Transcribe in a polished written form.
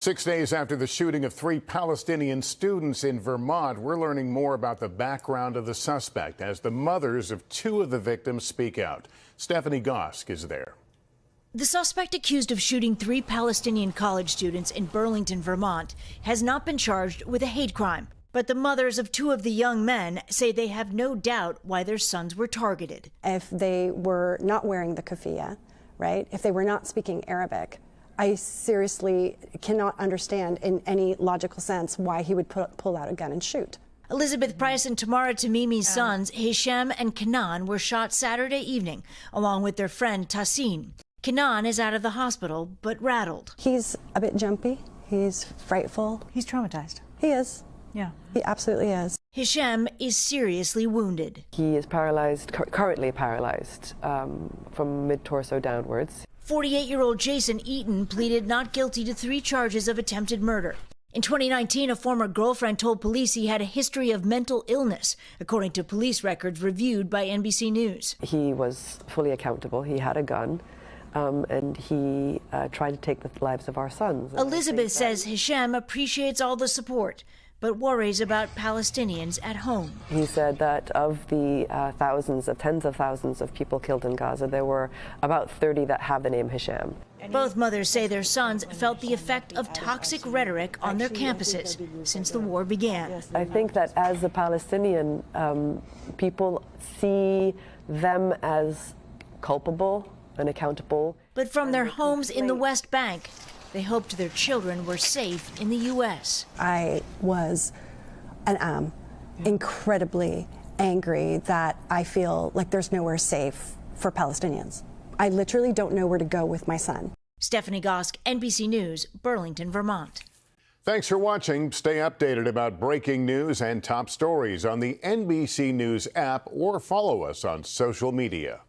6 days after the shooting of 3 Palestinian students in Vermont, we're learning more about the background of the suspect as the mothers of 2 of the victims speak out. Stephanie Gosk is there. The suspect accused of shooting 3 Palestinian college students in Burlington, Vermont, has not been charged with a hate crime. But the mothers of 2 of the young men say they have no doubt why their sons were targeted. If they were not wearing the keffiyeh, right? If they were not speaking Arabic, I seriously cannot understand in any logical sense why he would pull out a gun and shoot. Elizabeth Price and Tamara Tamimi's sons, Hisham and Kenan, were shot Saturday evening, along with their friend Tassin. Kenan is out of the hospital, but rattled. He's a bit jumpy. He's frightful. He's traumatized. He is. Yeah. He absolutely is. Hisham is seriously wounded. He is paralyzed, currently paralyzed from mid-torso downwards. 48-year-old Jason Eaton pleaded not guilty to 3 charges of attempted murder. In 2019, a former girlfriend told police he had a history of mental illness, according to police records reviewed by NBC News. He was fully accountable. He had a gun, and he tried to take the lives of our sons. Elizabeth says Hisham appreciates all the support, but worries about Palestinians at home. He said that of the tens of thousands of people killed in Gaza, there were about 30 that have the name Hisham. Both mothers say their sons felt the effect of toxic rhetoric on their campuses since the war began. I think that as a Palestinian, people see them as culpable and accountable. But from their homes in the West Bank, they hoped their children were safe in the U.S. I was and am incredibly angry that I feel like there's nowhere safe for Palestinians. I literally don't know where to go with my son. Stephanie Gosk, NBC News, Burlington, Vermont. Thanks for watching. Stay updated about breaking news and top stories on the NBC News app or follow us on social media.